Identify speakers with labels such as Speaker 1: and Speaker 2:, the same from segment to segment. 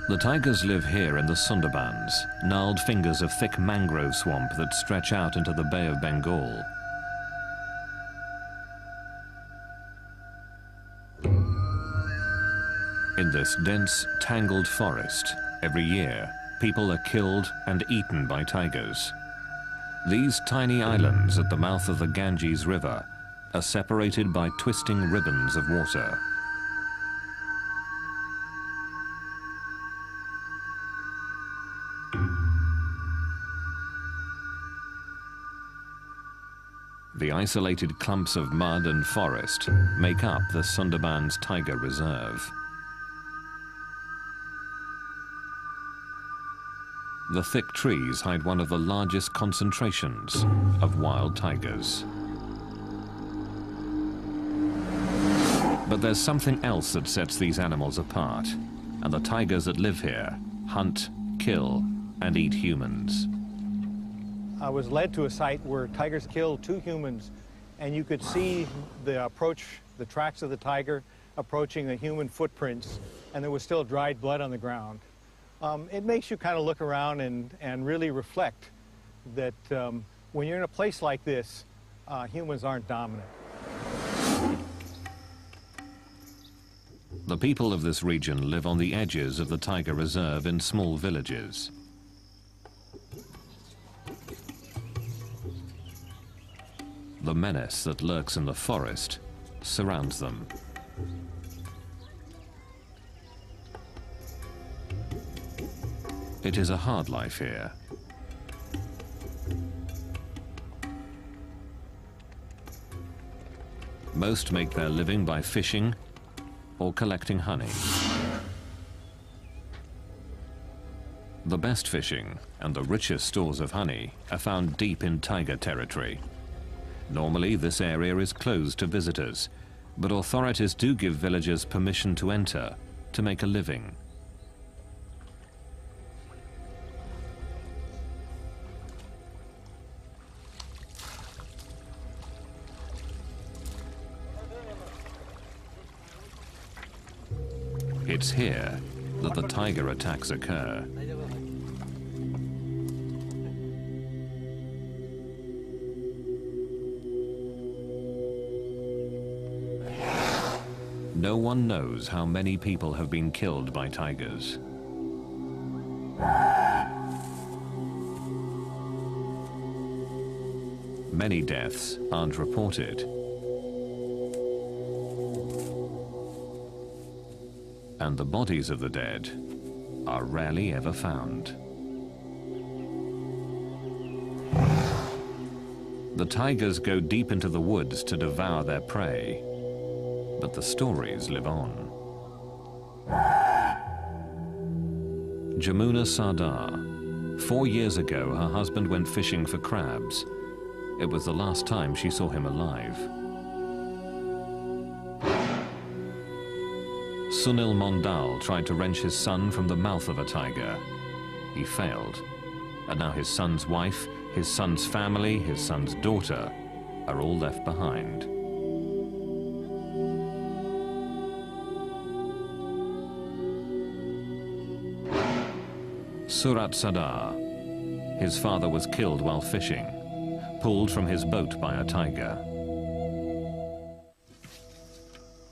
Speaker 1: The tigers live here in the Sundarbans, gnarled fingers of thick mangrove swamp that stretch out into the Bay of Bengal. In this dense, tangled forest, every year, people are killed and eaten by tigers. These tiny islands at the mouth of the Ganges River are separated by twisting ribbons of water. The isolated clumps of mud and forest make up the Sundarbans Tiger Reserve. The thick trees hide one of the largest concentrations of wild tigers. But there's something else that sets these animals apart, and the tigers that live here hunt, kill, and eat humans.
Speaker 2: I was led to a site where tigers killed 2 humans, and you could see the tracks of the tiger approaching the human footprints, and there was still dried blood on the ground. It makes you kind of look around and really reflect that when you're in a place like this, humans aren't dominant.
Speaker 1: The people of this region live on the edges of the Tiger Reserve in small villages. The menace that lurks in the forest surrounds them. It is a hard life here. Most make their living by fishing or collecting honey. The best fishing and the richest stores of honey are found deep in tiger territory. Normally, this area is closed to visitors, but authorities do give villagers permission to enter to make a living. It's here that the tiger attacks occur. No one knows how many people have been killed by tigers. Many deaths aren't reported. And the bodies of the dead are rarely ever found. The tigers go deep into the woods to devour their prey, but the stories live on. Jamuna Sardar. 4 years ago, her husband went fishing for crabs. It was the last time she saw him alive. Sunil Mondal tried to wrench his son from the mouth of a tiger. He failed, and now his son's wife, his son's family, his son's daughter are all left behind. Surat Sadar. His father was killed while fishing, pulled from his boat by a tiger.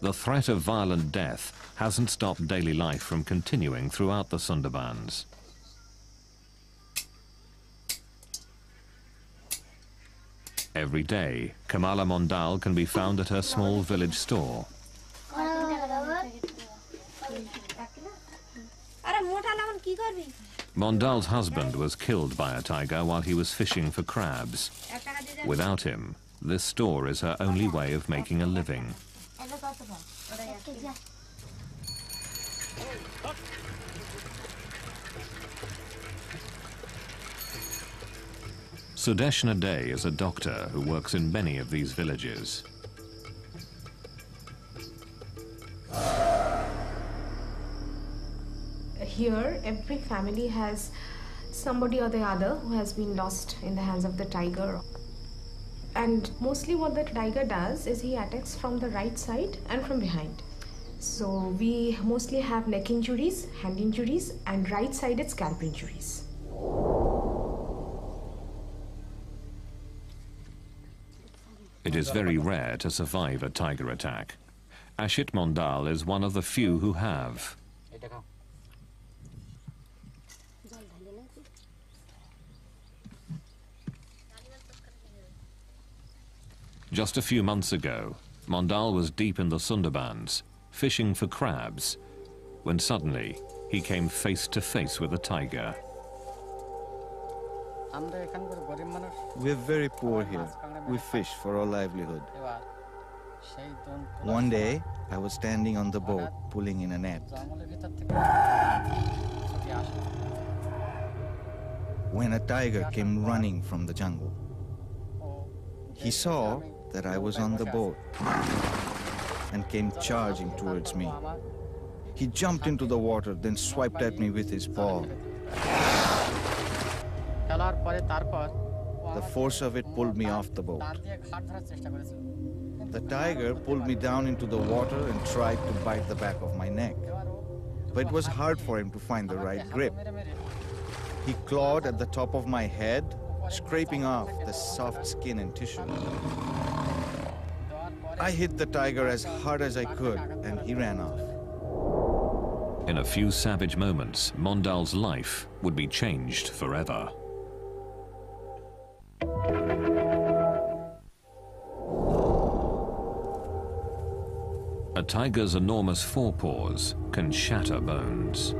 Speaker 1: The threat of violent death hasn't stopped daily life from continuing throughout the Sundarbans. Every day, Kamala Mondal can be found at her small village store. Mondal's husband was killed by a tiger while he was fishing for crabs. Without him, this store is her only way of making a living. Sudeshna Day is a doctor who works in many of these villages.
Speaker 3: Here, every family has somebody or the other who has been lost in the hands of the tiger. And mostly what the tiger does is he attacks from the right side and from behind. So we mostly have neck injuries, hand injuries, and right-sided scalp injuries.
Speaker 1: It is very rare to survive a tiger attack. Ashit Mondal is one of the few who have. Just a few months ago, Mondal was deep in the Sundarbans, fishing for crabs, when suddenly he came face to face with a tiger.
Speaker 4: We're very poor here. We fish for our livelihood. One day, I was standing on the boat, pulling in a net, when a tiger came running from the jungle. He saw that I was on the boat and came charging towards me. He jumped into the water, then swiped at me with his paw. The force of it pulled me off the boat. The tiger pulled me down into the water and tried to bite the back of my neck. But it was hard for him to find the right grip. He clawed at the top of my head, scraping off the soft skin and tissue. I hit the tiger as hard as I could, and he ran off.
Speaker 1: In a few savage moments, Mondal's life would be changed forever. A tiger's enormous forepaws can shatter bones.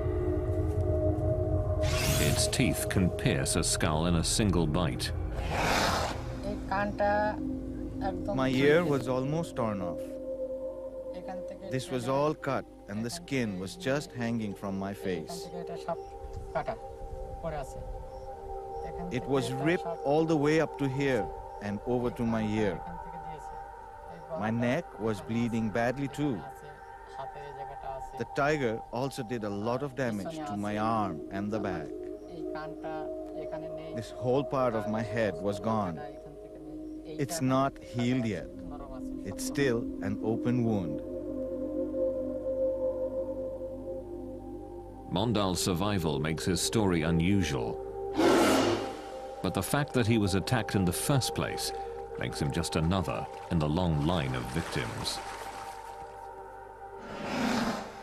Speaker 1: Its teeth can pierce a skull in a single bite.
Speaker 4: My ear was almost torn off. This was all cut, and the skin was just hanging from my face. It was ripped all the way up to here and over to my ear. My neck was bleeding badly too. The tiger also did a lot of damage to my arm and the back. This whole part of my head was gone. It's not healed yet. It's still an open wound.
Speaker 1: Mondal's survival makes his story unusual. But the fact that he was attacked in the first place makes him just another in the long line of victims.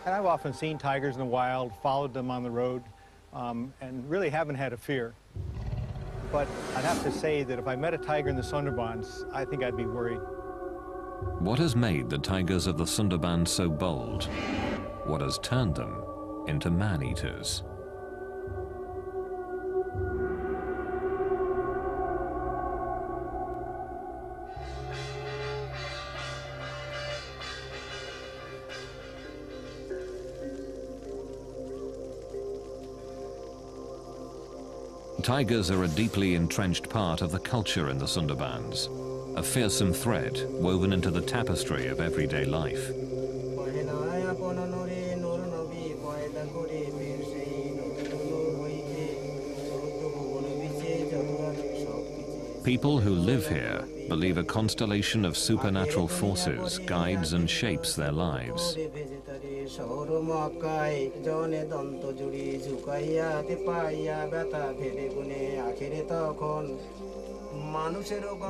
Speaker 2: And I've often seen tigers in the wild, followed them on the road, and really haven't had a fear. But I'd have to say that if I met a tiger in the Sundarbans, I think I'd be worried.
Speaker 1: What has made the tigers of the Sundarbans so bold? What has turned them into man-eaters? Tigers are a deeply entrenched part of the culture in the Sundarbans, a fearsome thread woven into the tapestry of everyday life. People who live here believe a constellation of supernatural forces guides and shapes their lives.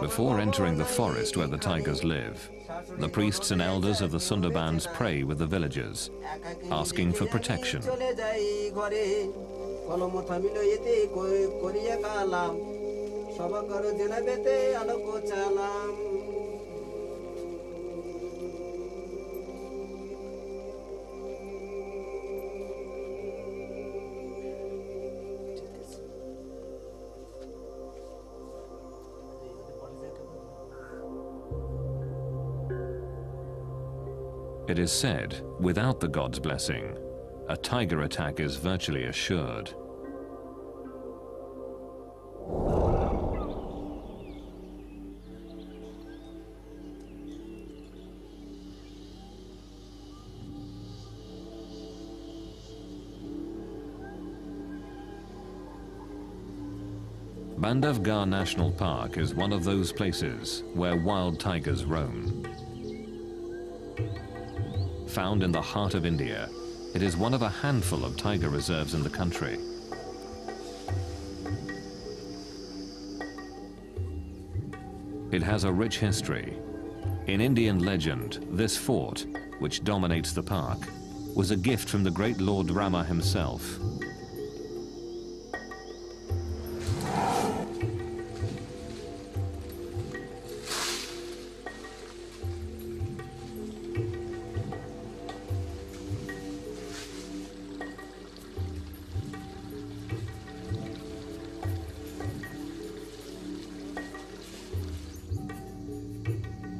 Speaker 1: Before entering the forest where the tigers live, the priests and elders of the Sundarbans pray with the villagers, asking for protection. It is said, without the god's blessing, a tiger attack is virtually assured. Bandhavgarh National Park is one of those places where wild tigers roam. found in the heart of India, it is one of a handful of tiger reserves in the country. It has a rich history. In Indian legend, this fort, which dominates the park, was a gift from the great Lord Rama himself.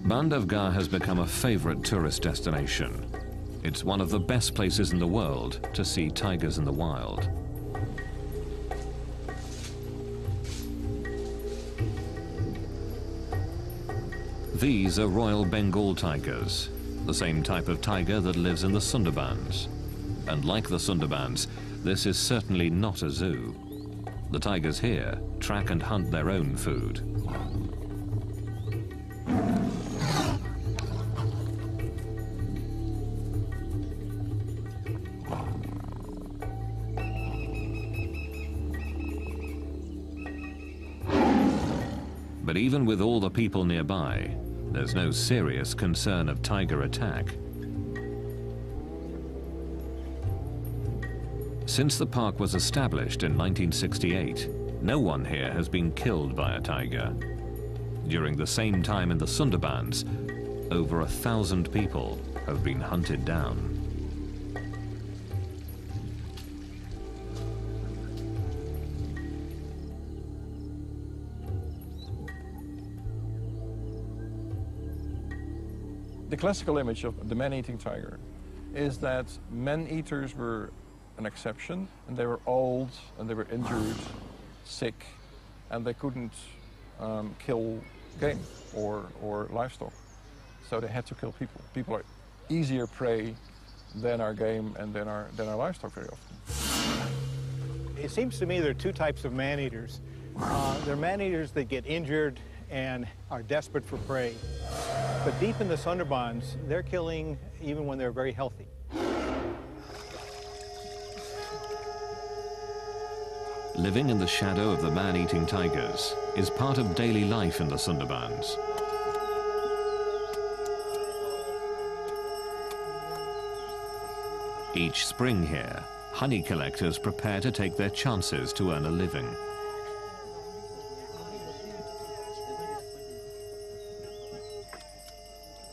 Speaker 1: Bandhavgarh has become a favorite tourist destination. It's one of the best places in the world to see tigers in the wild. These are Royal Bengal tigers, the same type of tiger that lives in the Sundarbans. And like the Sundarbans, this is certainly not a zoo. The tigers here track and hunt their own food. But even with all the people nearby, there's no serious concern of tiger attack. Since the park was established in 1968, no one here has been killed by a tiger. During the same time in the Sundarbans, over 1,000 people have been hunted down.
Speaker 5: The classical image of the man-eating tiger is that man-eaters were an exception, and they were old, and they were injured, sick, and they couldn't kill game or livestock. So they had to kill people. People are easier prey than our game and than our livestock very often.
Speaker 2: It seems to me there are two types of man-eaters. There are man-eaters that get injured and are desperate for prey. But deep in the Sundarbans, they're killing even when they're very healthy.
Speaker 1: Living in the shadow of the man-eating tigers is part of daily life in the Sundarbans. Each spring here, honey collectors prepare to take their chances to earn a living.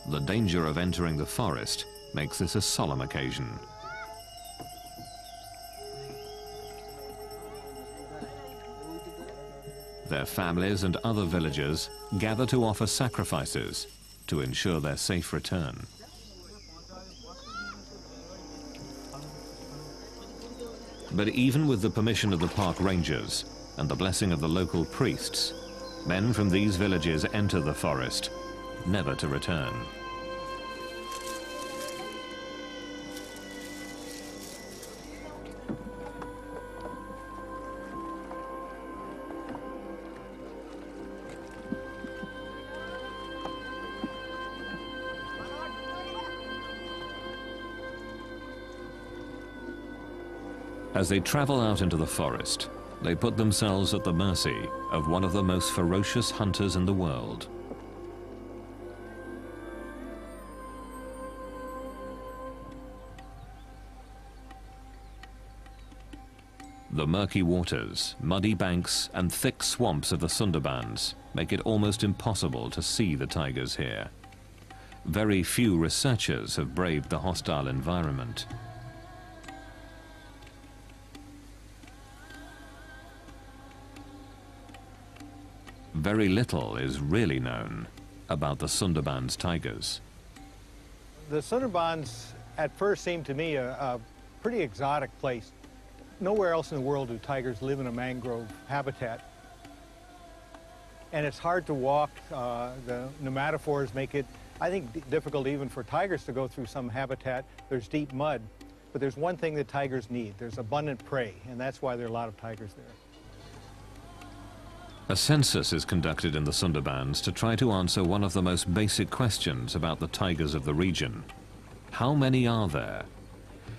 Speaker 1: The danger of entering the forest makes this a solemn occasion. Their families and other villagers gather to offer sacrifices to ensure their safe return. But even with the permission of the park rangers and the blessing of the local priests, men from these villages enter the forest, never to return. As they travel out into the forest, they put themselves at the mercy of one of the most ferocious hunters in the world. The murky waters, muddy banks, and thick swamps of the Sundarbans make it almost impossible to see the tigers here. Very few researchers have braved the hostile environment. Very little is really known about the Sundarbans tigers.
Speaker 2: The Sundarbans at first seemed to me a pretty exotic place. Nowhere else in the world do tigers live in a mangrove habitat. And it's hard to walk. The pneumatophores make it, I think, difficult even for tigers to go through some habitat. There's deep mud. But there's one thing that tigers need. There's abundant prey, and that's why there are a lot of tigers there.
Speaker 1: A census is conducted in the Sundarbans to try to answer one of the most basic questions about the tigers of the region. How many are there?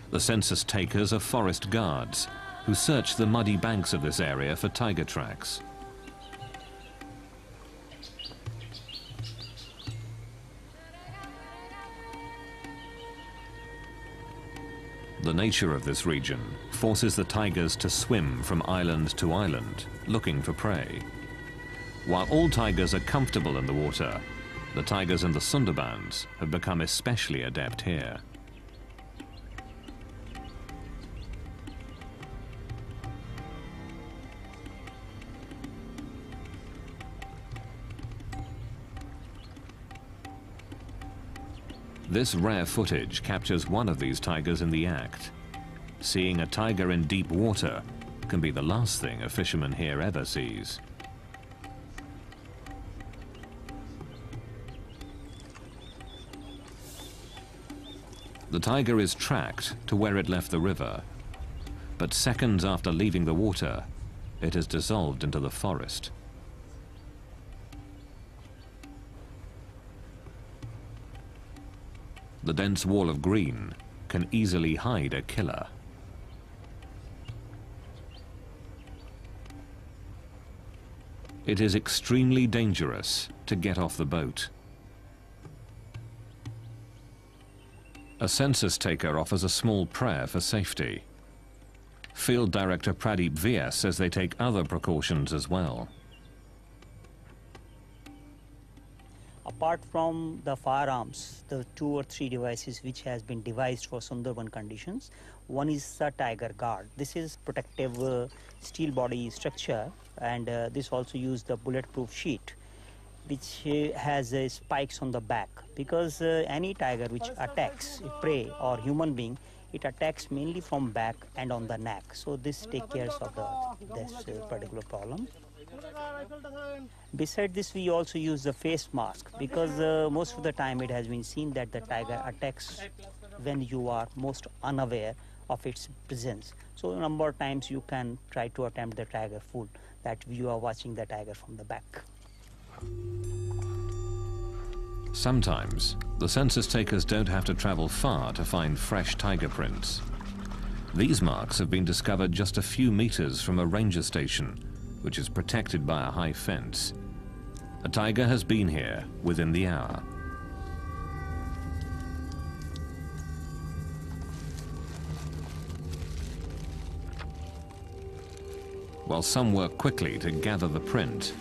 Speaker 1: The census takers are forest guards who search the muddy banks of this area for tiger tracks. The nature of this region forces the tigers to swim from island to island, looking for prey. While all tigers are comfortable in the water, the tigers in the Sundarbans have become especially adept here. This rare footage captures one of these tigers in the act. Seeing a tiger in deep water can be the last thing a fisherman here ever sees. The tiger is tracked to where it left the river, but seconds after leaving the water, it has dissolved into the forest. The dense wall of green can easily hide a killer. It is extremely dangerous to get off the boat. A census taker offers a small prayer for safety. Field Director Pradeep VS says they take other precautions as well.
Speaker 6: Apart from the firearms, the 2 or 3 devices which has been devised for Sundarban conditions, one is the tiger guard. This is protective steel body structure, and this also uses the bulletproof sheet, which has spikes on the back, because any tiger which attacks a prey or human being, it attacks mainly from back and on the neck. So this takes care of this particular problem. Beside this, we also use the face mask, because most of the time it has been seen that the tiger attacks when you are most unaware of its presence. So a number of times you can try to attempt the tiger fool, that you are watching the tiger from the back.
Speaker 1: Sometimes, the census takers don't have to travel far to find fresh tiger prints. These marks have been discovered just a few meters from a ranger station, which is protected by a high fence. A tiger has been here within the hour. While some work quickly to gather the print,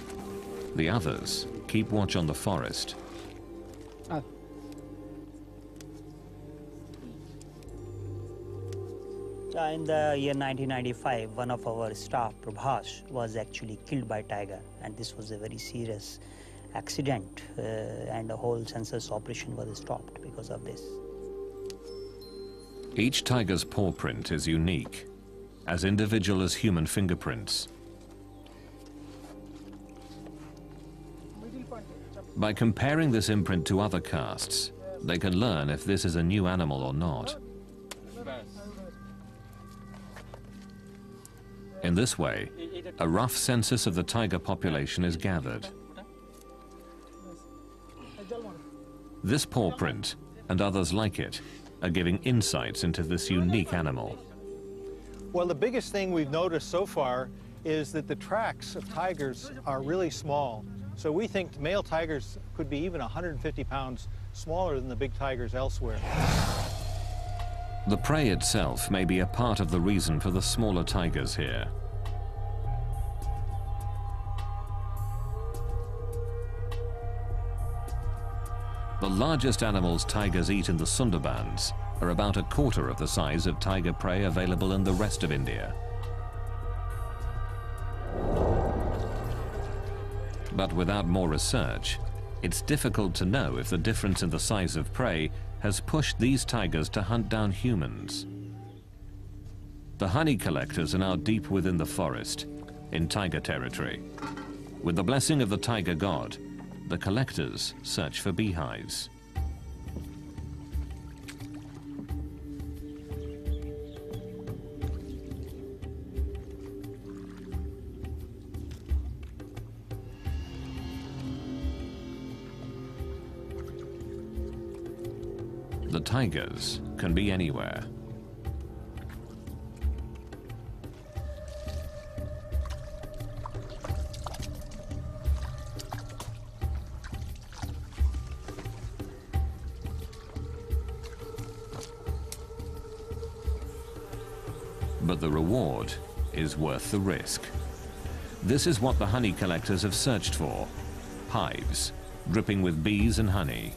Speaker 1: the others keep watch on the forest.
Speaker 6: In the year 1995, one of our staff, Prabhas, was actually killed by tiger, and this was a very serious accident, and the whole census operation was stopped because of this.
Speaker 1: Each tiger's paw print is unique, as individual as human fingerprints. By comparing this imprint to other casts, they can learn if this is a new animal or not. In this way, a rough census of the tiger population is gathered. This paw print, and others like it, are giving insights into this unique animal.
Speaker 2: Well, the biggest thing we've noticed so far is that the tracks of tigers are really small. So we think male tigers could be even 150 pounds smaller than the big tigers elsewhere.
Speaker 1: The prey itself may be a part of the reason for the smaller tigers here. The largest animals tigers eat in the Sundarbans are about a quarter of the size of tiger prey available in the rest of India. But without more research, it's difficult to know if the difference in the size of prey has pushed these tigers to hunt down humans. The honey collectors are now deep within the forest, in tiger territory. With the blessing of the tiger god, the collectors search for beehives. The tigers can be anywhere. But the reward is worth the risk. This is what the honey collectors have searched for: hives dripping with bees and honey.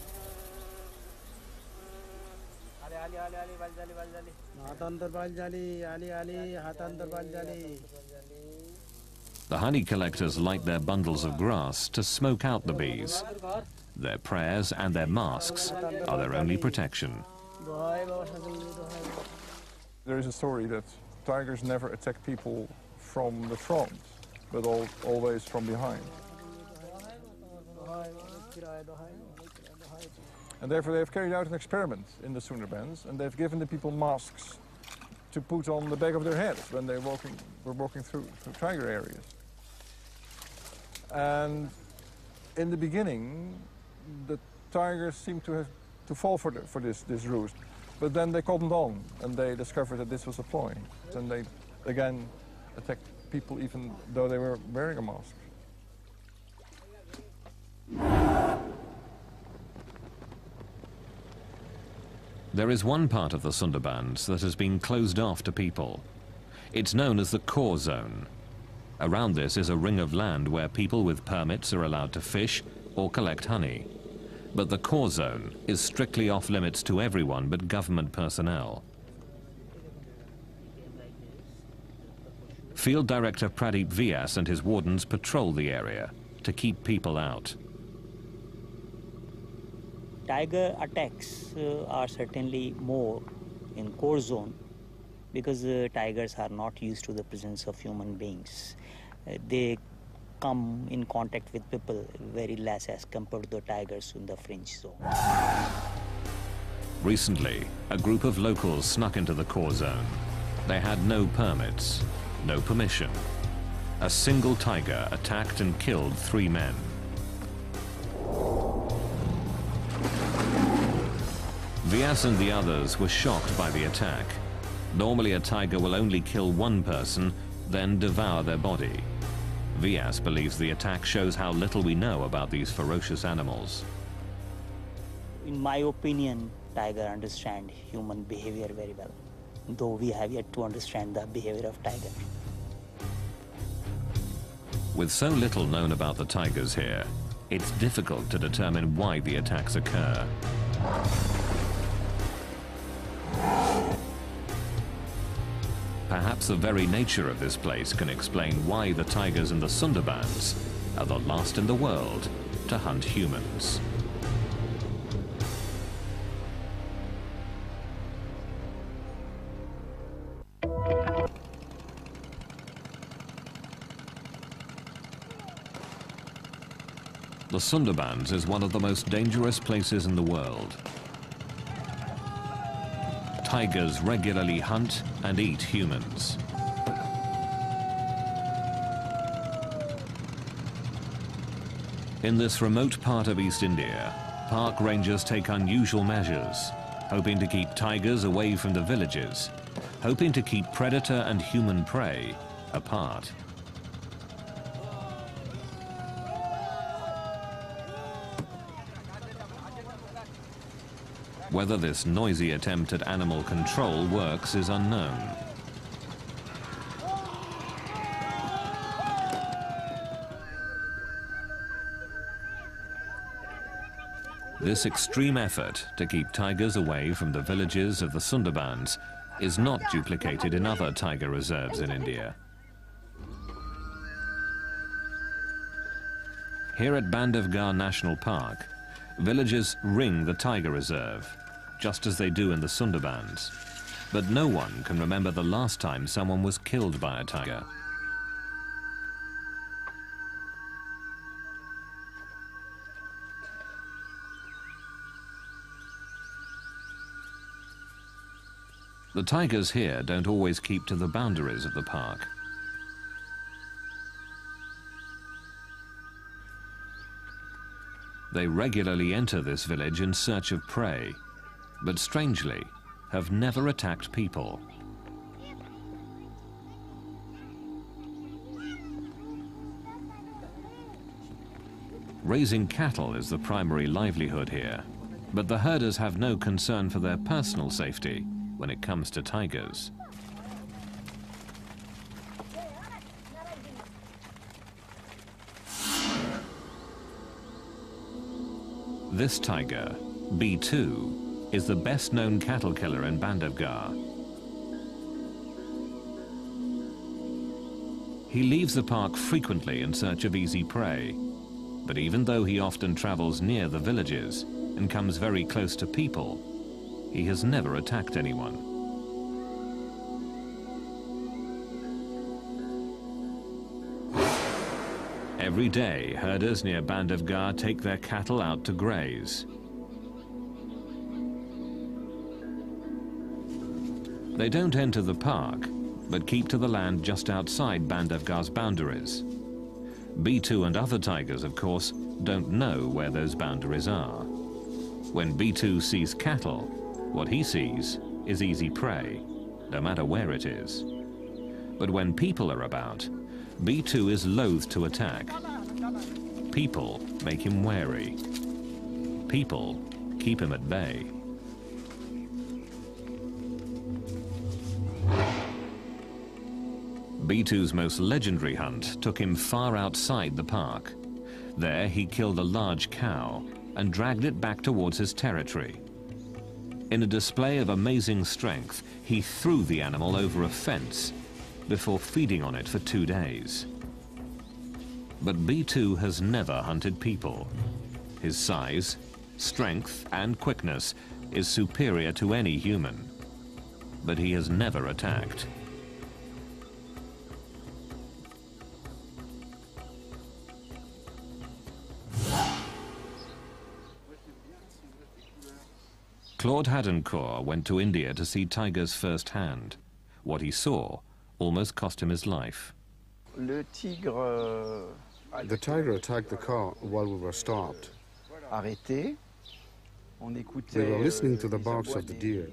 Speaker 1: The honey collectors light their bundles of grass to smoke out the bees. Their prayers and their masks are their only protection.
Speaker 5: There is a story that tigers never attack people from the front, but always from behind. And therefore they have carried out an experiment in the Sundarbans, and they've given the people masks to put on the back of their heads when they were walking through tiger areas. And in the beginning, the tigers seemed to fall for this ruse. But then they cottoned on, and they discovered that this was a ploy. And they, again, attacked people even though they were wearing a mask.
Speaker 1: There is one part of the Sundarbans that has been closed off to people. It's known as the core zone. Around this is a ring of land where people with permits are allowed to fish or collect honey. But the core zone is strictly off limits to everyone but government personnel. Field Director Pradeep Vyas and his wardens patrol the area to keep people out.
Speaker 6: Tiger attacks are certainly more in core zone because tigers are not used to the presence of human beings. They come in contact with people very less as compared to the tigers in the fringe zone.
Speaker 1: Recently, a group of locals snuck into the core zone. They had no permits, no permission. A single tiger attacked and killed 3 men. Vyas and the others were shocked by the attack. Normally a tiger will only kill one person, then devour their body. Vyas believes the attack shows how little we know about these ferocious animals.
Speaker 6: In my opinion, tiger understand human behavior very well, though we have yet to understand the behavior of tiger.
Speaker 1: With so little known about the tigers here, it's difficult to determine why the attacks occur. Perhaps the very nature of this place can explain why the tigers in the Sundarbans are the last in the world to hunt humans. The Sundarbans is one of the most dangerous places in the world. Tigers regularly hunt and eat humans. In this remote part of East India, park rangers take unusual measures, hoping to keep tigers away from the villages, hoping to keep predator and human prey apart. Whether this noisy attempt at animal control works is unknown. This extreme effort to keep tigers away from the villages of the Sundarbans is not duplicated in other tiger reserves in India. Here at Bandhavgarh National Park, villagers ring the tiger reserve, just as they do in the Sundarbans. But no one can remember the last time someone was killed by a tiger. The tigers here don't always keep to the boundaries of the park. They regularly enter this village in search of prey. but strangely have never attacked people. Raising cattle is the primary livelihood here, but the herders have no concern for their personal safety when it comes to tigers. This tiger, B2, is the best-known cattle killer in Bandhavgarh. He leaves the park frequently in search of easy prey, but even though he often travels near the villages and comes very close to people, he has never attacked anyone. Every day, herders near Bandhavgarh take their cattle out to graze. They don't enter the park, but keep to the land just outside Bandhavgarh's boundaries. B2 and other tigers, of course, don't know where those boundaries are. When B2 sees cattle, what he sees is easy prey, no matter where it is. But when people are about, B2 is loath to attack. People make him wary. People keep him at bay. B2's most legendary hunt took him far outside the park. There he killed a large cow and dragged it back towards his territory. In a display of amazing strength, he threw the animal over a fence before feeding on it for 2 days. But B2 has never hunted people. His size, strength, and quickness is superior to any human. But he has never attacked. Claude Hadencourt went to India to see tigers firsthand. What he saw almost cost him his life.
Speaker 7: The
Speaker 8: tiger attacked the car while we were stopped. We were listening to the barks of the deer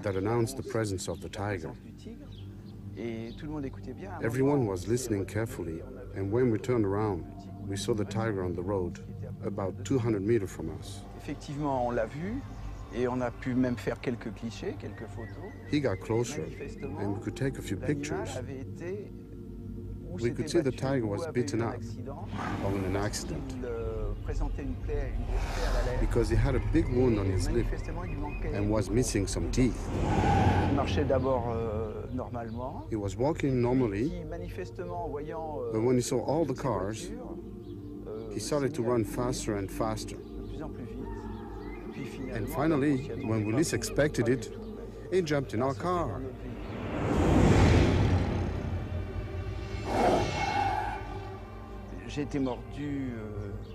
Speaker 8: that announced the presence of the tiger. Everyone was listening carefully, and when we turned around, we saw the tiger on the road, about 200 meters from us. He got closer, and we could take a few pictures. We could see the tiger was beaten up or in an accident because he had a big wound on his lip and was missing some teeth. He was walking normally, but when he saw all the cars, he started to run faster and faster. And finally, when we least expected it, he jumped in our car.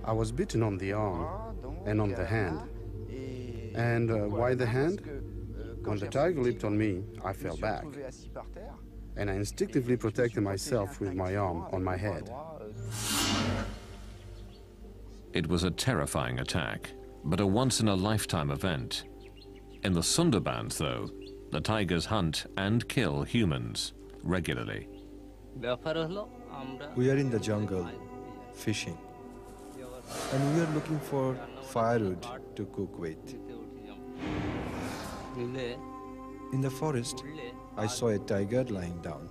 Speaker 8: I was bitten on the arm and on the hand. And why the hand? When the tiger leaped on me, I fell back. And I instinctively protected myself with my arm on my head.
Speaker 1: It was a terrifying attack, but a once-in-a-lifetime event. In the Sundarbans, though, the tigers hunt and kill humans regularly.
Speaker 9: We are in the jungle, fishing, and we are looking for firewood to cook with. In the forest, I saw a tiger lying down.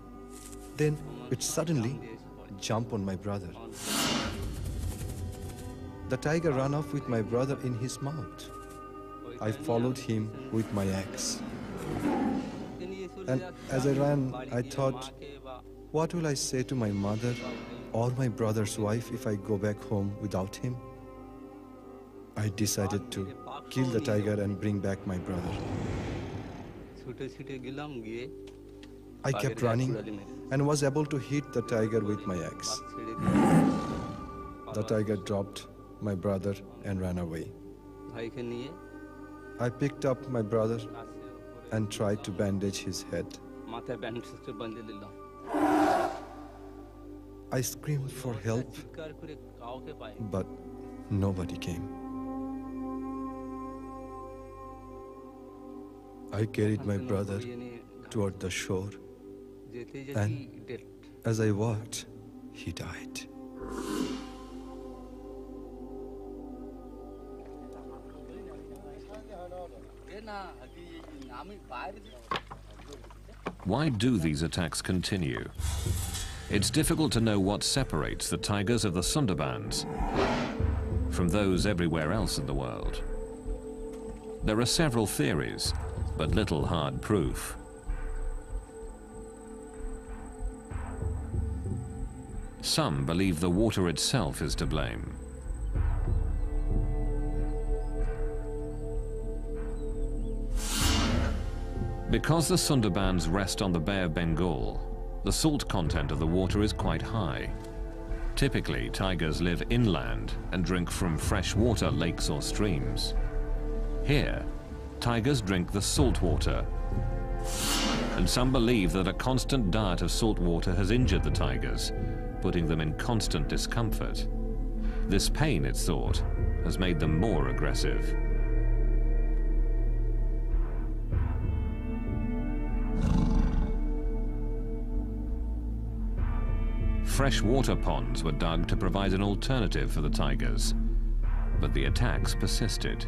Speaker 9: Then it suddenly jumped on my brother. The tiger ran off with my brother in his mouth. I followed him with my axe. And as I ran, I thought, what will I say to my mother or my brother's wife if I go back home without him? I decided to kill the tiger and bring back my brother. I kept running and was able to hit the tiger with my axe. The tiger dropped my brother and ran away. I picked up my brother and tried to bandage his head. I screamed for help, but nobody came. I carried my brother toward the shore, and as I walked, he died.
Speaker 1: Why do these attacks continue? It's difficult to know what separates the tigers of the Sundarbans from those everywhere else in the world. There are several theories, but little hard proof. Some believe the water itself is to blame. Because the Sundarbans rest on the Bay of Bengal, the salt content of the water is quite high. Typically, tigers live inland and drink from freshwater lakes or streams. Here, tigers drink the salt water, and some believe that a constant diet of salt water has injured the tigers, putting them in constant discomfort. This pain, it's thought, has made them more aggressive. Freshwater ponds were dug to provide an alternative for the tigers, but the attacks persisted.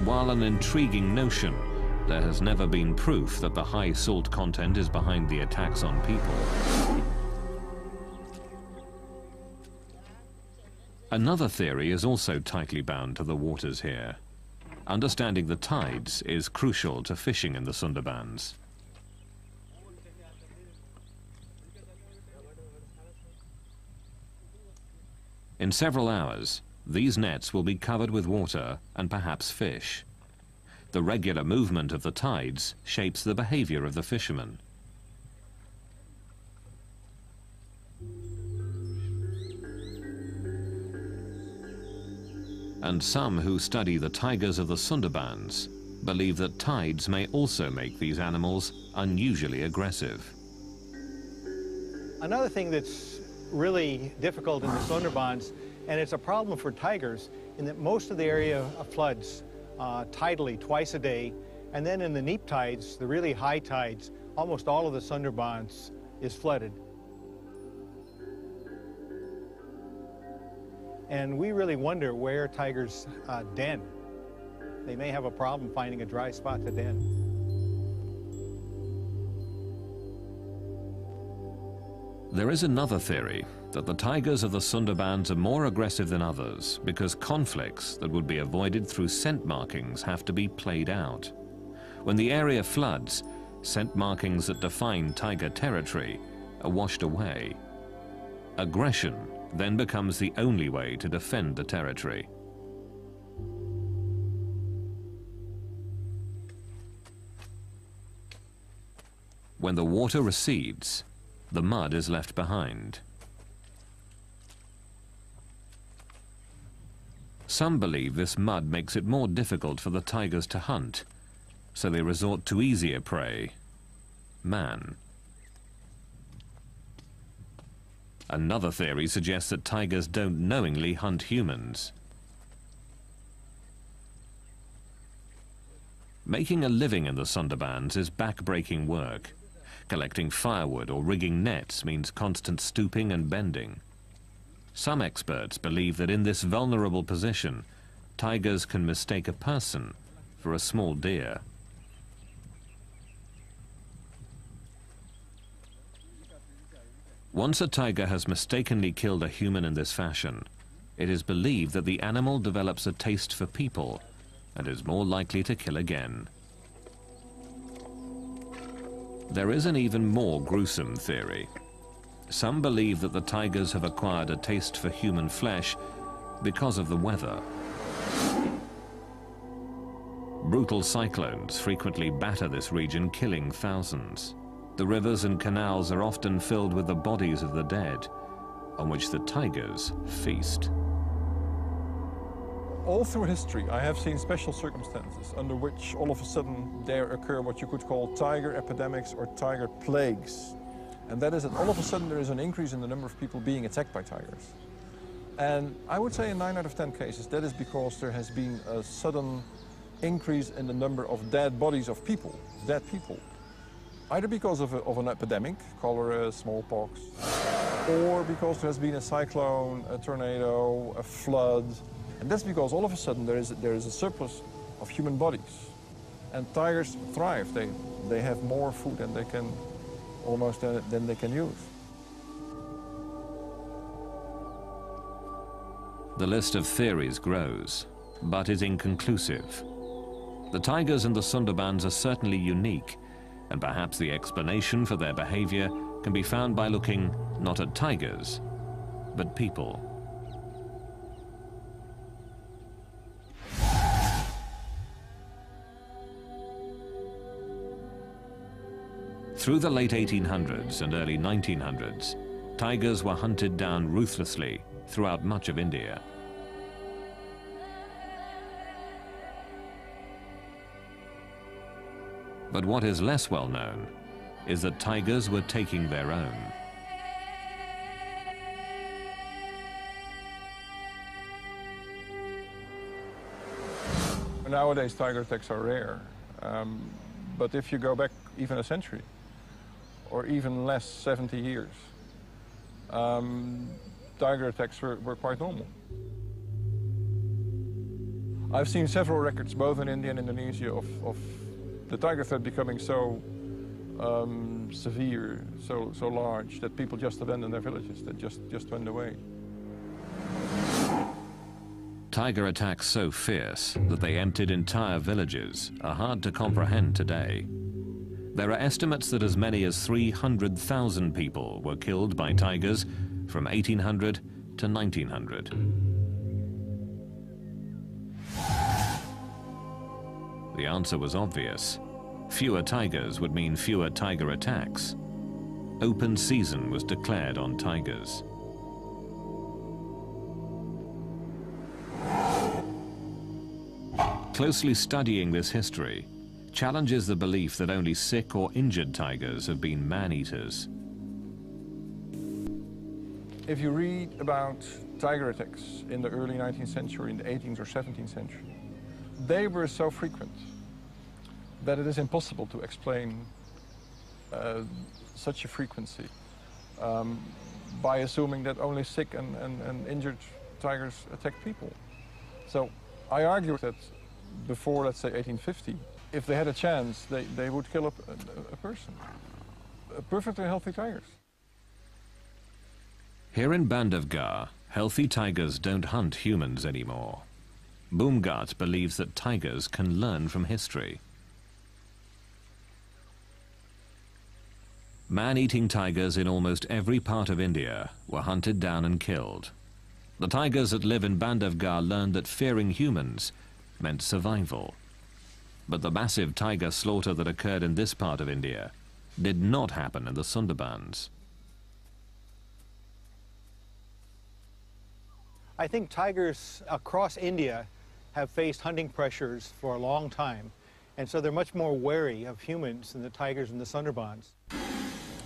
Speaker 1: While an intriguing notion, there has never been proof that the high salt content is behind the attacks on people. Another theory is also tightly bound to the waters here. Understanding the tides is crucial to fishing in the Sundarbans. In several hours, these nets will be covered with water and perhaps fish. The regular movement of the tides shapes the behavior of the fishermen. And some who study the tigers of the Sundarbans believe that tides may also make these animals unusually aggressive.
Speaker 2: Another thing that's really difficult in the Sundarbans, and it's a problem for tigers, in that most of the area floods tidally twice a day, and then in the neap tides, the really high tides, almost all of the Sundarbans is flooded. And we really wonder where tigers den. They may have a problem finding a dry spot to den.
Speaker 1: There is another theory that the tigers of the Sundarbans are more aggressive than others because conflicts that would be avoided through scent markings have to be played out. When the area floods, scent markings that define tiger territory are washed away. Aggression then becomes the only way to defend the territory. When the water recedes, the mud is left behind. Some believe this mud makes it more difficult for the tigers to hunt, so they resort to easier prey, man. Another theory suggests that tigers don't knowingly hunt humans. Making a living in the Sundarbans is back-breaking work. Collecting firewood or rigging nets means constant stooping and bending. Some experts believe that in this vulnerable position, tigers can mistake a person for a small deer. Once a tiger has mistakenly killed a human in this fashion, it is believed that the animal develops a taste for people and is more likely to kill again. There is an even more gruesome theory. Some believe that the tigers have acquired a taste for human flesh because of the weather. Brutal cyclones frequently batter this region, killing thousands. The rivers and canals are often filled with the bodies of the dead, on which the tigers feast.
Speaker 5: All through history, I have seen special circumstances under which all of a sudden there occur what you could call tiger epidemics or tiger plagues. And that is that all of a sudden there is an increase in the number of people being attacked by tigers. And I would say in 9 out of 10 cases, that is because there has been a sudden increase in the number of dead bodies of people, dead people. Either because of an epidemic, cholera, smallpox, or because there has been a cyclone, a tornado, a flood. And that's because all of a sudden there is a surplus of human bodies. And tigers thrive. They have more food than they can, almost than they can use.
Speaker 1: The list of theories grows, but is inconclusive. The tigers in the Sundarbans are certainly unique, and perhaps the explanation for their behavior can be found by looking not at tigers, but people. Through the late 1800s and early 1900s, tigers were hunted down ruthlessly throughout much of India. But what is less well known is that tigers were taking their own.
Speaker 5: Nowadays, tiger attacks are rare. But if you go back even a century, or even less, 70 years, tiger attacks were quite normal. I've seen several records, both in India and Indonesia, of the tiger threat becoming so severe, so large, that people just abandoned their villages, that just went away.
Speaker 1: Tiger attacks so fierce that they emptied entire villages are hard to comprehend today. There are estimates that as many as 300,000 people were killed by tigers from 1800 to 1900. The answer was obvious. Fewer tigers would mean fewer tiger attacks. Open season was declared on tigers. Closely studying this history challenges the belief that only sick or injured tigers have been man-eaters.
Speaker 5: If you read about tiger attacks in the early 19th century, in the 18th or 17th century, they were so frequent that it is impossible to explain such a frequency by assuming that only sick and injured tigers attack people. So I argue that before, let's say, 1850, if they had a chance, they would kill a person, perfectly healthy tigers.
Speaker 1: Here in Bandhavgarh, healthy tigers don't hunt humans anymore. Boomgart believes that tigers can learn from history. Man-eating tigers in almost every part of India were hunted down and killed. The tigers that live in Bandhavgarh learned that fearing humans meant survival. But the massive tiger slaughter that occurred in this part of India did not happen in the Sundarbans.
Speaker 2: I think tigers across India have faced hunting pressures for a long time, and so they're much more wary of humans than the tigers in the Sundarbans.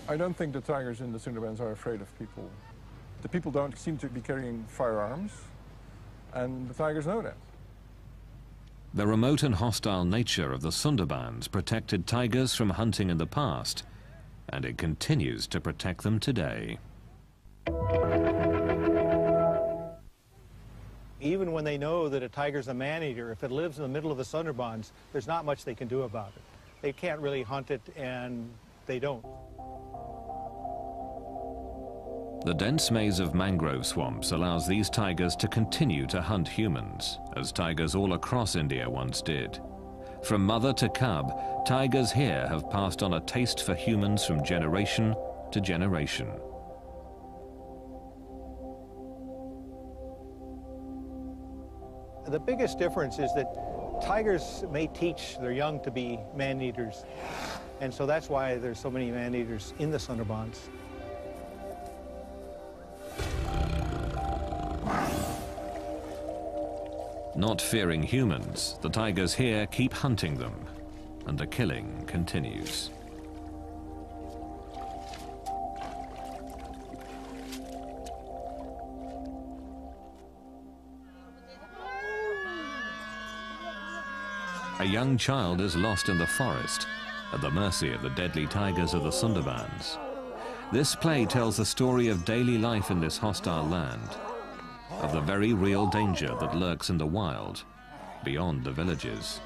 Speaker 5: I don't think the tigers in the Sundarbans are afraid of people. The people don't seem to be carrying firearms, and the tigers know that.
Speaker 1: The remote and hostile nature of the Sundarbans protected tigers from hunting in the past, and it continues to protect them today.
Speaker 2: Even when they know that a tiger's a man-eater, if it lives in the middle of the Sundarbans, there's not much they can do about it. They can't really hunt it, and they don't.
Speaker 1: The dense maze of mangrove swamps allows these tigers to continue to hunt humans, as tigers all across India once did. From mother to cub, tigers here have passed on a taste for humans from generation to generation.
Speaker 2: The biggest difference is that tigers may teach their young to be man-eaters, and so that's why there's so many man-eaters in the Sundarbans.
Speaker 1: Not fearing humans, the tigers here keep hunting them, and the killing continues. A young child is lost in the forest at the mercy of the deadly tigers of the Sundarbans. This play tells the story of daily life in this hostile land, of the very real danger that lurks in the wild, beyond the villages.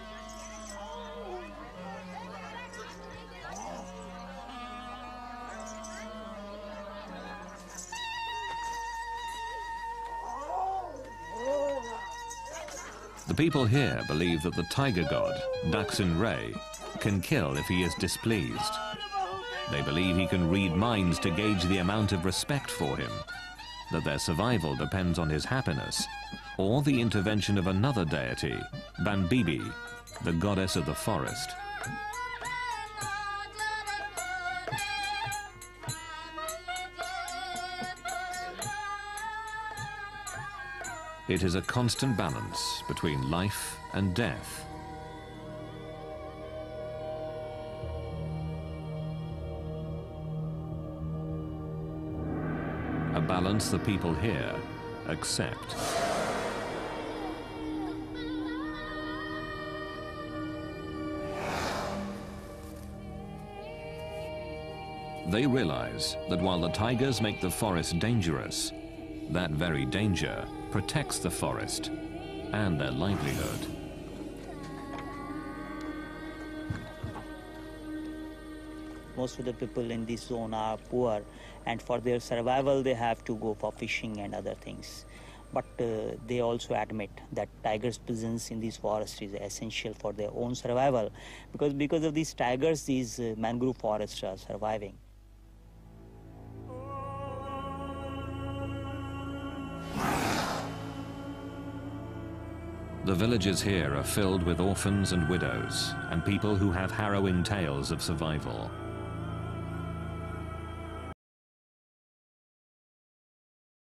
Speaker 1: The people here believe that the tiger god, Daksin Ray, can kill if he is displeased. They believe he can read minds to gauge the amount of respect for him, that their survival depends on his happiness, or the intervention of another deity, Banbibi, the goddess of the forest. It is a constant balance between life and death. A balance the people here accept. They realize that while the tigers make the forest dangerous, that very danger protects the forest and their livelihood.
Speaker 6: Most of the people in this zone are poor, and for their survival they have to go for fishing and other things. But they also admit that tigers' presence in this forest is essential for their own survival, because of these tigers, these mangrove forests are surviving.
Speaker 1: The villages here are filled with orphans and widows and people who have harrowing tales of survival.